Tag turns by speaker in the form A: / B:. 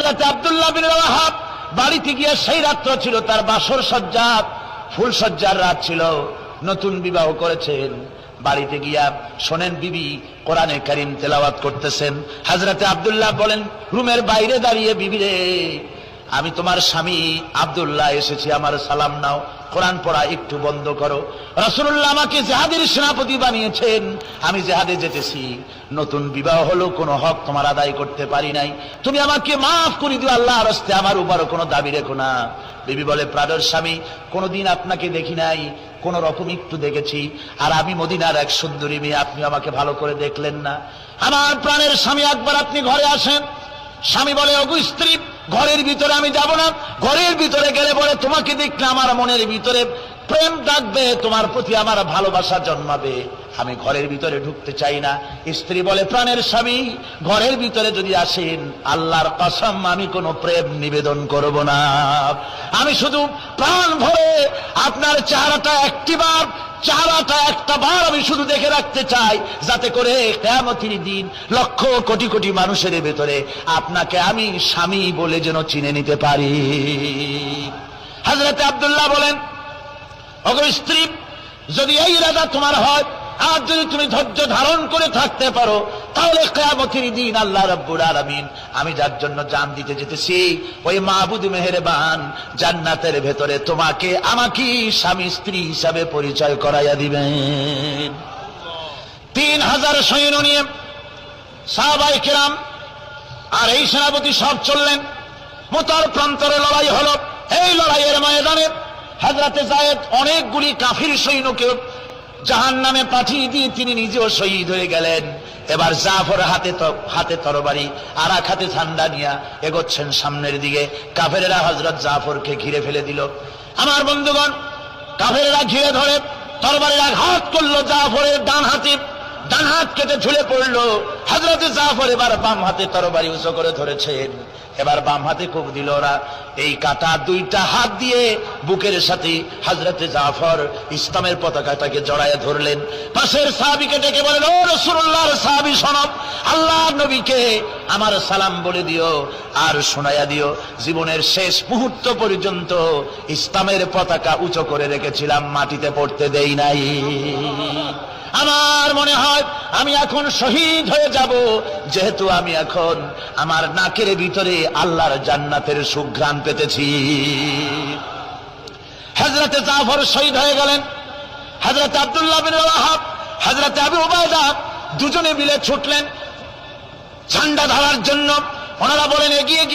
A: হযরত আব্দুল্লাহ বিন রাওয়াহা বাড়িতে গিয়ে সেই রাত্র ছিল তার বাসর সজ্জা, ফুল সজ্জার রাত ছিল, নতুন বিবাহ করেছেন। বাড়িতে গিয়া শোনেন বিবি কোরআনে কারীম তেলাওয়াত করতেছেন। হযরত আব্দুল্লাহ বলেন রুমের বাইরে দাঁড়িয়ে, বিবি রে, আমি তোমার স্বামী আব্দুল্লাহ এসেছি, আমার সালাম নাও, কোরআন পড়া একটু বন্ধ করো। রাসূলুল্লাহ আমাকে জিহাদের সেনাপতি বানিয়েছেন, আমি জিহাদে যেতেছি, নতুন বিবাহ হলো, কোনো হক তোমার আদায় করতে পারি নাই, তুমি আমাকে মাফ করে দিও আল্লাহর রাস্তে, আমার উপর কোনো দাবি রেখো না। বিবি বলে প্রাণের স্বামী, কোনোদিন আপনাকে দেখি নাই, কোন রকম একটু দেখেছি, আর আমি মদিনার এক সুন্দরী মেয়ে, আপনি আমাকে ভালো করে দেখলেন না। আমার প্রাণের স্বামী, একবার আপনি ঘরে আসেন। স্বামী বলে ওগো স্ত্রী, ঘরের ভিতরে আমি যাব না, ঘরের ভিতরে গেলে পরে তোমাকে দেখলে আমার মনের ভিতরে প্রেম ডাকবে, তোমার প্রতি আমার ভালোবাসা জন্মাবে, আমি ঘরের ভিতরে ঢুকতে চাই না। স্ত্রী বলে প্রাণের স্বামী, ঘরের ভিতরে যদি আসেন, আল্লাহর কসম আমি কোনো প্রেম নিবেদন করব না, আমি শুধু প্রাণ ভরে আপনার চেহারাটা একটা বার আমি শুধু দেখে রাখতে চাই, যাতে করে কিয়ামতের দিন লক্ষ কোটি কোটি মানুষের ভেতরে আপনাকে আমি স্বামী বলে যেন চিনে নিতে পারি। হযরত আব্দুল্লাহ বলেন ওগো স্ত্রী, যদি এই ইরাদা তোমার হয়, আর যদি তুমি ধৈর্য ধারণ করে থাকতে পারো, তাহলে কিয়ামতের দিন আল্লাহ রাব্বুল আলামিন আমি যার জন্য জান দিতে যেতেছি, ওই মাহবুদ মেহেরবান জান্নাতের ভেতরে তোমাকে আমাকে স্বামী স্ত্রী হিসাবে পরিচয় করাইয়া দিবেন। 3000 সৈন্য নিয়ে সাহাবায়ে কেরাম আর এই সেনাপতি সব চললেন। মুতার প্রান্তরে লড়াই হলো। এই লড়াইয়ের ময়দানে হযরতে যায়েদ অনেকগুলি কাফির সৈন্যকে জাহান্নামে পাঠিয়ে দিয়ে তিনি নিজেও শহীদ হয়ে গেলেন। এবার জাফর হাতে তরবারি আর এক হাতে ঝান্ডা নিয়ে এগোচ্ছেন সামনের দিকে। কাফেরেরা হযরত জাফরকে ঘিরে ফেলে দিল। আমার বন্ধুগণ, কাফেরেরা ঘিরে ধরে তরবারির আঘাত করলো জাফরের ডান হাত কেটে ঝুলে পড়লো। হযরতে জাফর এবার বাম হাতে তরবারি উঁচু করে ধরেছেন, এবার বাম হাতে কোপ দিল ওরা। এই কাটা দুইটা হাত দিয়ে বুকের সাথে হযরতে জাফর ইসলামের পতাকাটাকে জড়ায় ধরলেন। পাশের সাহাবীকে ডেকে বলেন, ও রাসূলুল্লাহর সাহাবী শোনো, আল্লাহর নবীকে আমার সালাম বলে দিও আর শোনায়া দিও, জীবনের শেষ মুহূর্ত পর্যন্ত ইসলামের পতাকা উঁচু করে রেখেছিলাম, মাটিতে পড়তে দেই নাই। আমার মনে হয় আমি এখন শহীদ হয়ে যাব, যেহেতু আমি এখন আমার নাকের ভিতরে আল্লাহর জান্নাতের সুঘ্রাণ পেতেছি। হযরতে জাফর শহীদ হয়ে গেলেন। হযরতে আব্দুল্লাহ বিন রাওয়াহা, হযরতে আবু উবাইদা দুজনে মিলে ছুটলেন ঝান্ডা ধরার জন্য। ওনারা বলেন এগিয়ে